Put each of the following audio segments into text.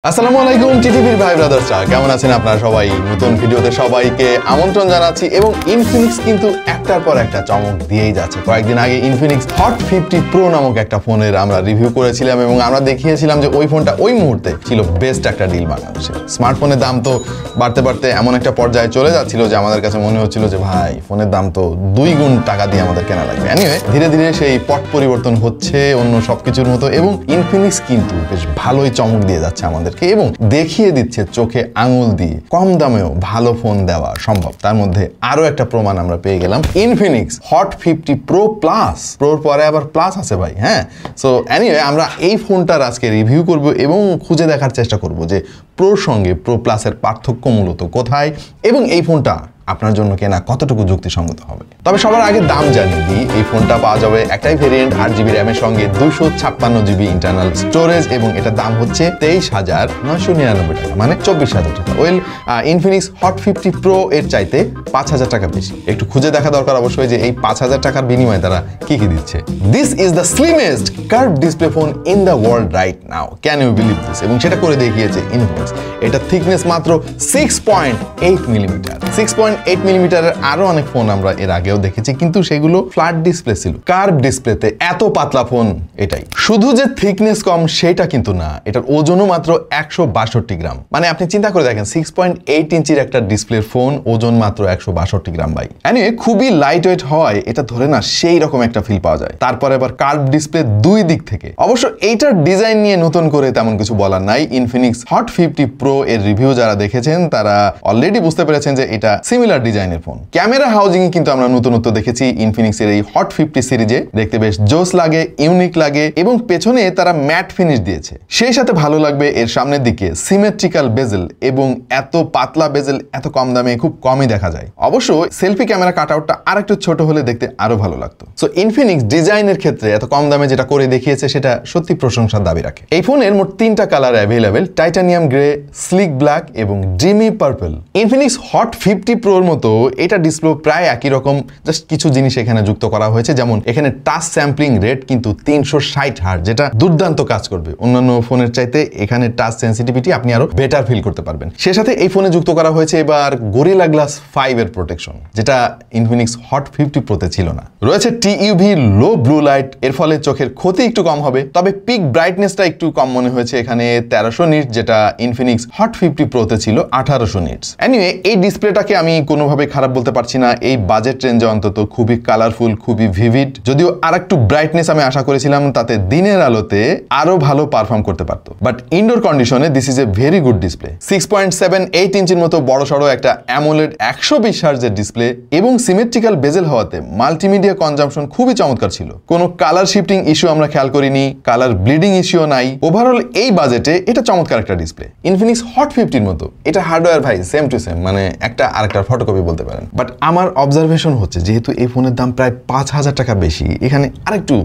আসসালামু আলাইকুম টিটিভির ভাই ব্রাদার্সরা, কেমন আছেন আপনারা সবাই? নতুন ভিডিওতে সবাইকে আমন্ত্রণ জানাচ্ছি। এবং ইনফিনিক্স কিন্তু একটার পর একটা চমক দিয়েই যাচ্ছে। কয়েকদিন আগে ইনফিনিক্স হট 50 প্রো নামক একটা ফোনের আমরা রিভিউ করেছিলাম এবং আমরা দেখিয়েছিলাম যে ওই ফোনটা ওই মুহূর্তে ছিল বেস্ট একটা ডিল বাংলাদেশে। স্মার্টফোনের দাম তো বাড়তে বাড়তে এমন একটা পর্যায়ে চলে যাচ্ছিল যে আমাদের কাছে মনে হচ্ছিল যে ভাই ফোনের দাম তো 2 গুণ টাকা দিয়ে আমাদের কেনা লাগবে। এনিওয়ে ধীরে ধীরে সেই পট পরিবর্তন হচ্ছে অন্য সবকিছুর মতো এবং ইনফিনিক্স কিন্তু বেশ ভালোই চমক দিয়ে যাচ্ছে আমাদের এবং দেখিয়ে দিচ্ছে চোখে আঙুল দিয়ে কম দামেও ভালো ফোন দেওয়া সম্ভব। তার মধ্যে আরো একটা প্রমাণ আমরা পেয়ে গেলাম, ইনফিনিক্স হট 50 প্রো প্লাস। প্রোর পরে আবার প্লাস আছে ভাই। হ্যাঁ, সো এনিওয়ে আমরা এই ফোনটার আজকে রিভিউ করব এবং খুঁজে দেখার চেষ্টা করব যে প্রোর সঙ্গে প্রো প্লাসের পার্থক্য মূলত কোথায় এবং এই ফোনটা আপনার জন্য কেনা কতটুকু যুক্তিসঙ্গত হবে। তবে সবার আগে দাম জানিয়ে দিই, এই ফোনটা পাওয়া যাবে একটাই ভেরিয়েন্ট 8GB র্যামের সঙ্গে 256GB ইন্টারনাল স্টোরেজ এবং এটার দাম হচ্ছে 23,999 টাকা, মানে 24,000 টাকা। ওয়েল, ইনফিনিক্স হট 50 প্রো এর চাইতে 5,000 টাকা বেশি। একটু খুঁজে দেখা দরকার অবশ্যই যে এই 5,000 টাকার বিনিময়ে তারা কি কি দিচ্ছে। This is the slimmest curve display phone in the world right now, can you believe this? এবং সেটা করে দেখিয়েছে ইনফিনিক্স। এটা থিকনেস মাত্র 6.8 মিলিমিটার। 6.8 মিলিমিটারের আরো অনেক ফোন আমরা এর আগেও দেখেছি, কিন্তু সেগুলো ফ্ল্যাট ডিসপ্লে ছিল। কার্ভ ডিসপ্লেতে এত পাতলা ফোন এটাই। শুধু যে থিকনেস কম সেটা কিন্তু না, এটার ওজনও মাত্র 162 গ্রাম। মানে আপনি চিন্তা করে দেখেন 6.8 ইঞ্চির একটা ডিসপ্লের ফোন, ওজন মাত্র 162 গ্রাম ভাই। এনিওয়ে খুবই লাইট ওয়েট হয়, এটা ধরে না সেই রকম একটা ফিল পাওয়া যায়। তারপরে আবার কার্ভ ডিসপ্লে দুই দিক থেকে। অবশ্য এইটার ডিজাইন নিয়ে নতুন করে তেমন কিছু বলার নাই। ইনফিনিক্স হট 50 প্রো এর রিভিউ যারা দেখেছেন তারা অলরেডি বুঝতে পেরেছেন যে এটা সিমিলার ডিজাইনের ফোন। ক্যামেরা হাউজিং এ কিন্তু আমরা নতুনত্ব দেখেছি ইনফিনিক্স এর এই হট 50 সিরিজে। দেখতে বেশ জোস লাগে, ইউনিক লাগে এবং পেছনে তারা ম্যাট ফিনিশ দিয়েছে। সেই সাথে ভালো লাগবে এর সামনের দিকে সিমেট্রিক্যাল বেজেল এবং এত পাতলা বেজেল এত কম দামে খুব কমই দেখা যায়। অবশ্য সেলফি ক্যামেরা কাটআউটটা আরেকটু ছোট হলে দেখতে আরো ভালো লাগতো। সো ইনফিনিক্স ডিজাইনের ক্ষেত্রে এত কম দামে যেটা করে দেখিয়েছে সেটা সত্যি প্রশংসার দাবি রাখে। এই ফোনের মোট 3টা colour available, titanium grey, slick black এবং ড্রিমি পার্পল। ইনফিনিক্স হট 50 প্রোর মতো এটা ডিসপ্লে প্রায় একই রকম, জাস্ট কিছু জিনিস এখানে যুক্ত করা হয়েছে। যেমন এখানে টাচ স্যাম্পলিং রেট কিন্তু 360 হার্জ, যেটা দুর্দান্ত কাজ করবে। অন্যান্য ফোনের চাইতে এখানে টাচ সেন্সিটিভিটি আপনি আরো বেটার ফিল করতে পারবেন। সে সাথে এই ফোনে যুক্ত করা হয়েছে এবার গরিলা গ্লাস 5 এর প্রোটেকশন, যেটা ইনফিনিক্স হট 50 প্রোতে ছিল না। রয়েছে টিইউভি লো ব্লু লাইট, এর ফলে চোখের ক্ষতি একটু কম হবে। তবে পিক ব্রাইটনেসটা একটু কম মনে হয়েছে এখানে 1300 নিটস, যেটা ইনফিনিক্স হট 50 প্রোতে ছিল 1800 নিটস। এনিওয়ে এই ডিসপ্লেটাকে আমি কোনোভাবে খারাপ বলতে পারছি না। এই বাজেট রেঞ্জে অন্তত খুবই কালারফুল, খুবই ভিভিড। যদিও আরেকটু ব্রাইটনেস আমি আশা করেছিলাম, তাতে দিনের আলোতে আরো ভালো পারফর্ম করতে পারতো। বাট ইনডোর কন্ডিশনে this is a very good display. 6.78 ইঞ্চির মতো বড় সড়ো একটা অ্যামোলেড 120 হার্জের ডিসপ্লে এবং সিমেট্রিক্যাল বেজেল হওয়াতে মাল্টিমিডিয়া কনজাম্পশন খুবই চমৎকার ছিল। কোনো কালার শিফটিং ইস্যু আমরা খেয়াল করিনি, কালার ব্লিডিং ইস্যুও নাই। ওভারঅল এই বাজেটে এটা চমৎকার একটা ডিসপ্লে। ইনফিনিক্স হট 50 মতো এটা হার্ডওয়্যার ভাই সেম টু সেম, মানে একটা আরেকটার ফটোকপি বলতে পারেন। বাট আমার অবজারভেশন হচ্ছে যেহেতু এই ফোনের দাম প্রায় 5,000 টাকা বেশি, এখানে আরেকটু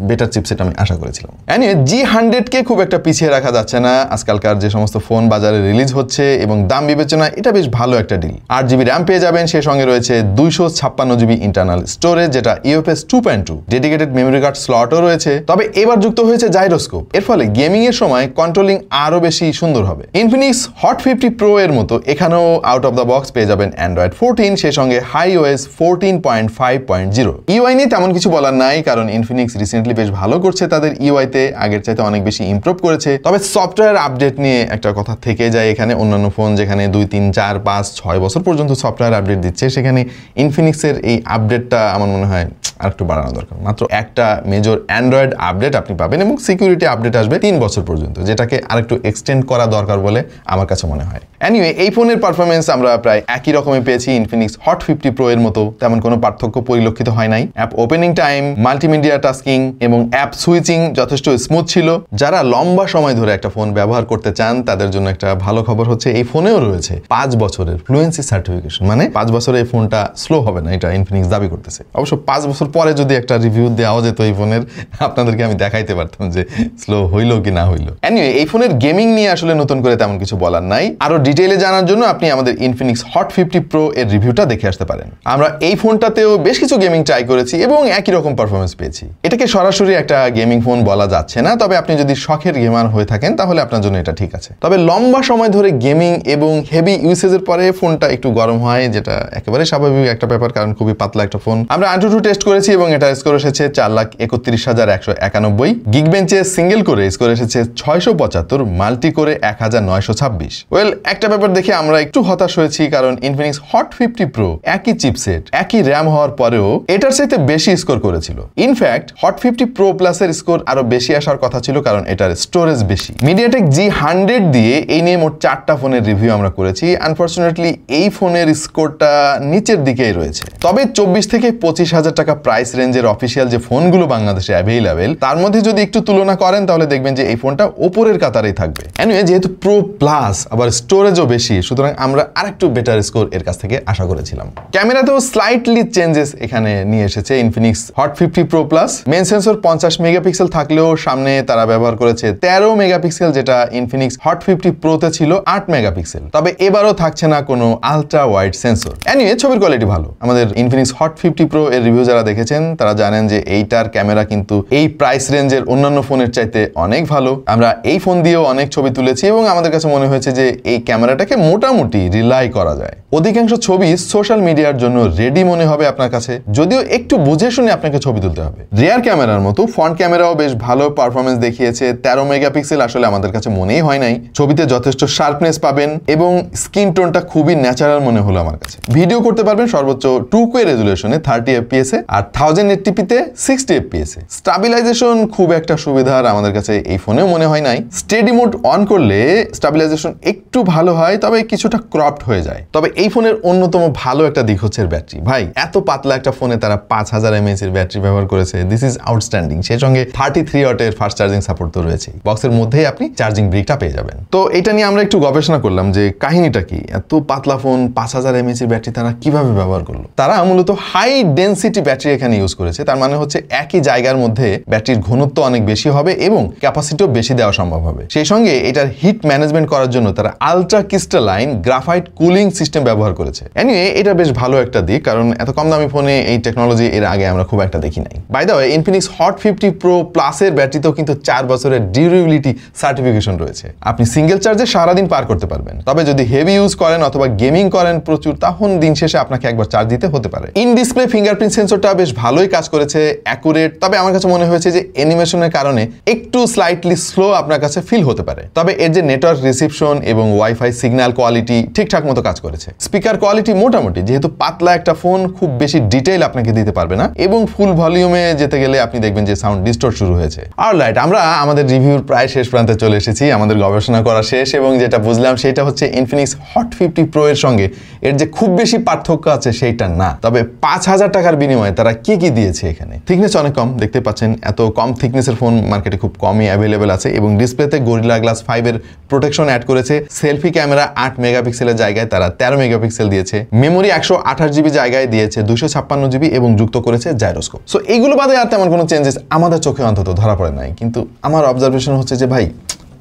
বেটার চিপসেট আমি আশা করেছিলাম। এনিওয়ে G100 কে খুব একটা পিছিয়ে রাখা যাচ্ছে না। আজকালকার যে সমস্ত ফোন বাজারে রিলিজ হচ্ছে এবং দাম বিবেচনায় এটা বেশ ভালো একটা ডিল। 8GB র্যাম পেয়ে যাবেন, সে সঙ্গে রয়েছে 256GB ইন্টারনাল স্টোরেজ, যেটা UFS 2.2। ডেডিকেটেড মেমোরি কার্ড স্লটও রয়েছে। তবে এবার যুক্ত হয়েছে জাইরোস্কোপ, এর ফলে গেমিং এর সময় কন্ট্রোলিং আরো বেশি সুন্দর হবে। ইনফিনিক্স হট 50 প্রো এর মতো এখানেও আউট অফ দ্য বক্স পেয়ে যাবেন অ্যান্ড্রয়েড 14, সে সঙ্গে iOS 14.5.0। ইউআই নিয়ে তেমন কিছু বলার নাই, কারণ ইনফিনিক্স রিসেন্টলি বেশ ভালো করছে তাদের ইউআইতে, আগের চাইতে অনেক বেশি ইমপ্রুভ করেছে। তবে সফটওয়্যার আপডেট নিয়ে একটা কথা থেকে যায় এখানে। অন্যান্য ফোন যেখানে 2, 3, 4, 5, 6 বছর পর্যন্ত সফটওয়্যার আপডেট দিচ্ছে, সেখানে ইনফিনিক্সের এই আপডেটটা আমার মনে হয় আরেকটু বাড়ানো দরকার। মাত্র একটা মেজর অ্যান্ড্রয়েড আপডেট আপনি পাবেন এবং সিকিউরিটি আপডেট আসবে 3 বছর পর্যন্ত, যেটাকে আরেকটু এক্সটেন্ড করা দরকার বলে আমার কাছে মনে হয়। এনিওয়ে এই ফোনের পারফরমেন্স আমরা প্রায় একই রকমের পেয়েছি। ইনফিনিক্স হট 50 প্রো এর মতো তেমন কোনো পার্থক্য পরিলক্ষিত হয় নাই। App opening time, multimedia tasking এবং অ্যাপ সুইচিং যথেষ্ট স্মুথ ছিল। যারা লম্বা সময় ধরে একটা ফোন ব্যবহার করতে চান তাদের জন্য একটা ভালো খবর হচ্ছে এই ফোনেও রয়েছে 5 বছরের ফ্লুয়েন্সি সার্টিফিকেশন, মানে 5 বছরে এই ফোনটা স্লো হবে না, এটা ইনফিনিক্স দাবি করতেছে। অবশ্য 5 বছর পরে যদি একটা রিভিউ দেওয়া যেত এই ফোনের, আপনাদেরকে আমি দেখাইতে পারতাম যে স্লো হইলো কি না হইলো। এনিওয়ে এই ফোনের গেমিং নিয়ে আসলে নতুন করে তেমন কিছু বলার নাই। আরো ডিটেইলে জানার জন্য আপনি আমাদের ইনফিনিক্স হট 50 প্রো এর রিভিউটা দেখে আসতে পারেন। আমরা এই ফোনটাতেও বেশ কিছু গেমিং ট্রাই করেছি এবং একই রকম পারফরমেন্স পেয়েছি। এটাকে সরাসরি একটা গেমিং ফোন বলা যাচ্ছে না, তবে আপনি যদি শখের গেমার হয়ে থাকেন তাহলে আপনার জন্য এটা ঠিক আছে। তবে লম্বা সময় ধরে গেমিং এবং হেভি ইউসেজের পরে ফোনটা একটু গরম হয়, যেটা একেবারে স্বাভাবিক একটা ব্যাপার, কারণ খুবই পাতলা একটা ফোন। আমরা AnTuTu টেস্ট করেছি এবং এটা স্কোর এসেছে 4,31,191। গিগবেঞ্চে সিঙ্গেল করে স্কোর এসেছে 675, মাল্টি করে 1,926। ওয়েল, একটা ব্যাপার দেখে আমরা একটু হতাশ হয়েছি, কারণ ইনফিনিক্স হট 50 প্রো একই চিপসেট একই র্যাম হওয়ার পরেও এটার চাইতে বেশি স্কোর করেছিল। ইনফ্যাক্ট হট 50 প্রো প্লাসের স্কোর আরো বেশি আসার কথা ছিল, কারণ এটার স্টোরেজ বেশি। মিডিয়াটেক G100 দিয়ে এই নিয়ে মোট 4টা ফোনের রিভিউ আমরা করেছি। আনফরচুনেটলি এই ফোনের স্কোরটা নিচের দিকেই রয়েছে। তবে 24 থেকে 25,000 টাকা প্রাইস রেঞ্জের অফিসিয়াল যে ফোনগুলো বাংলাদেশে অ্যাভেলেবেল, তার মধ্যে যদি একটু তুলনা করেন তাহলে দেখবেন যে এই ফোনটা ওপরের কাতারেই থাকবে। এনিওয়ে, যেহেতু প্রো প্লাস আবার স্টোরেজও বেশি, সুতরাং আমরা আরেকটু বেটার স্কোর এর কাছ থেকে আশা করেছিলাম। ক্যামেরাতেও স্লাইটলি চেঞ্জেস এখানে নিয়ে এসেছে Infinix hot 50 pro plus. Main sensor 50 megapixel থাকলেও সামনে তারা ব্যবহার করেছে 13 মেগাপিক্সেল, যেটা ইনফিনিক্স হট 50 প্রোতে ছিল 8 মেগাপিক্সেল। তবে এবারও থাকছে না কোনো আলট্রা ওয়াইড সেন্সর। এনিওয়ে, ছবির কোয়ালিটি ভালো। আমাদের ইনফিনিক্স হট 50 প্রো এর রিভিউ যারা দেখেছেন তারা জানেন যে এইটার ক্যামেরা কিন্তু এই প্রাইস রেঞ্জের অন্যান্য ফোনের চাইতে অনেক ভালো। আমরা এই ফোন দিয়েও অনেক ছবি তুলেছি এবং আমাদের কাছে মনে হয়েছে যে এই ক্যামেরাটাকে মোটামুটি রিলাই করা যায়। অধিকাংশ ছবি সোশ্যাল মিডিয়ার জন্য রেডি মনে হবে আপনার কাছে, যদিও একটু বুঝে শুনে আপনাকে ছবি তুলতে হবে। রিয়ার ক্যামেরার মতো ফ্রন্ট ক্যামেরাও বেশ ভালো পারফরমেন্স দেখিয়েছে। 13 মেগাপিক্সেল আসলে আমাদের কাছে মনেই হয় নাই। ছবিতে যথেষ্ট শার্পনেস পাবেন এবং স্কিন টোনটা খুবই ন্যাচারাল মনে হলো আমার কাছে। ভিডিও করতে পারবেন সর্বোচ্চ 2K রেজুলেশনে 30 FPS এ আর 1080p তে 60 FPS এ। স্টাবিলাইজেশন খুব একটা সুবিধার আমাদের কাছে এই ফোনেও মনে হয় নাই। স্টেডি মোড অন করলে স্টাবিলাইজেশন একটু ভালো হয়, তবে কিছুটা ক্রপড হয়ে যায়। তবে এই ফোনের অন্যতম ভালো একটা দিক হচ্ছে ব্যাটারি। ভাই, এত পাতলা একটা ফোনে তারা 5000 mAh এর ব্যাটারি ব্যবহার করেছে। This is outstanding. সেই সঙ্গে 33 ওয়াটের ফাস্ট চার্জিং সাপোর্ট তো রয়েছে। বক্সের মধ্যেই আপনি চার্জিং ব্রিকটা পেয়ে যাবেন। তো এটা নিয়ে আমরা একটু গবেষণা করলাম যে কাহিনীটা কি, এত পাতলা ফোন 5000 mAh এর ব্যাটারি তারা কিভাবে ব্যবহার করলো। তারা মূলত হাই ডেনসিটি ব্যাটারি এখানে ইউজ করেছে। তার মানে হচ্ছে একই জায়গার মধ্যে ব্যাটারির ঘনত্ব অনেক বেশি হবে এবং ক্যাপাসিটিও বেশি দেওয়া সম্ভব হবে। সেই সঙ্গে এটার হিট ম্যানেজমেন্ট করার জন্য তারা ultra crystalline graphite cooling system ব্যবহার করেছে। এনিওয়ে, এটা বেশ ভালো একটা দিক, কারণ এত কম দামি ফোনে এই টেকনোলজি এর আগে আমরা খুব একটা দেখি নাই। By the way, Infinix hot 50 pro প্লাসের ব্যাটারিতেও কিন্তু 4 বছরের ডিউরেবিলিটি সার্টিফিকেশন রয়েছে। আপনি সিঙ্গেল চার্জে সারাদিন পার করতে পারবেন। তবে যদি হেভি ইউজ করেন অথবা গেমিং করেন প্রচুর, তখন দিন শেষে আপনাকে একবার চার্জ দিতে হতে পারে। ইন ডিসপ্লে ফিঙ্গারপ্রিন্ট সেন্সরটা বেশ ভালোই কাজ করেছে, অ্যাকুরেট। তবে আমার কাছে মনে হয়েছে যে অ্যানিমেশনের কারণে একটু স্লাইটলি স্লো আপনার কাছে ফিল হতে পারে। তবে এর যে নেটওয়ার্ক রিসিপশন এবং ওয়াইফাই সিগন্যাল কোয়ালিটি ঠিকঠাক মতো কাজ করেছে। স্পিকার কোয়ালিটি মোটামুটি, যেহেতু পাতলা একটা ফোন খুব বেশি ডিটেইল আপনাকে দিতে পারবে না এবং ফুল ভলিউমে যেতে গেলে আপনি দেখবেন যে সাউন্ড ডিস্টর্ট শুরু হয়েছে। অলরাইট, আমরা আমাদের রিভিউর প্রায় শেষ প্রান্তে চলে এসেছি। আমাদের গবেষণা করা শেষ এবং যেটা বুঝলাম সেটা হচ্ছে ইনফিনিক্স হট 50 প্রো এর সঙ্গে এর যে খুব বেশি পার্থক্য আছে সেইটা না। তবে 5000 টাকার বিনিময়ে তারা কি কি দিয়েছে এখানে। থিকনেস অনেক কম, দেখতে পাচ্ছেন। এত কম থিকনেসের ফোন মার্কেটে খুব কমই অ্যাভেলেবেল আছে এবং ডিসপ্লেতে গরিলা গ্লাস 5 এর প্রোটেকশন অ্যাড করেছে। সেলফি ক্যামেরা 8 মেগাপিক্সেলের জায়গায় তারা 13 মেগাপিক্সেল দিয়েছে। মেমোরি 128 জিবি জায়গায় দিয়েছে 256 জিবি এবং যুক্ত করেছে জাইরোস্কোপ। সো এইগুলো বাদে আর তেমন কোনো চেঞ্জেস আমাদের চোখে অন্তত ধরা পড়ে নাই। কিন্তু আমার অবজারভেশন হচ্ছে যে ভাই,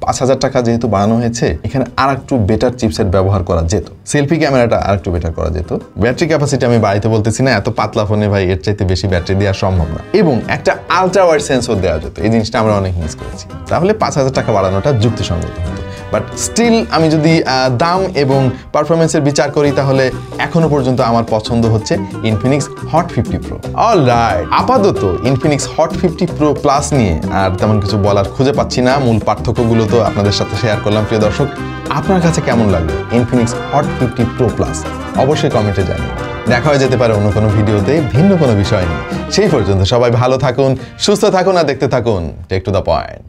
5000 টাকা যেহেতু বাড়ানো হয়েছে, এখানে আর একটু বেটার চিপসেট ব্যবহার করা যেত। সেলফি ক্যামেরাটা আর একটু বেটার করা যেত। ব্যাটারি ক্যাপাসিটি আমি বাড়াইতে বলতেছি না, এত পাতলা ফোনে ভাই এর চাইতে বেশি ব্যাটারি দেওয়া সম্ভব না। এবং একটা আলট্রা ওয়াইড সেন্সর দেওয়া যেত, এই জিনিসটা আমরা অনেক মিস করেছি। তাহলে 5000 টাকা বাড়ানোটা যুক্তিসঙ্গত হতো। বাট স্টিল আমি যদি দাম এবং পারফরমেন্সের বিচার করি তাহলে এখনো পর্যন্ত আমার পছন্দ হচ্ছে ইনফিনিক্স হট 50 প্রো। অলরাইট, আপাতত ইনফিনিক্স হট 50 প্রো প্লাস নিয়ে আর তেমন কিছু বলার খুঁজে পাচ্ছি না। মূল পার্থক্যগুলো তো আপনাদের সাথে শেয়ার করলাম। প্রিয় দর্শক, আপনার কাছে কেমন লাগলো ইনফিনিক্স হট 50 প্রো প্লাস? অবশ্যই কমেন্টে জানিয়ে। দেখা হয়ে যেতে পারে অন্য কোনো ভিডিওতে ভিন্ন কোনো বিষয় নিয়ে। সেই পর্যন্ত সবাই ভালো থাকুন, সুস্থ থাকুন আর দেখতে থাকুন টেক টু দ্য পয়েন্ট।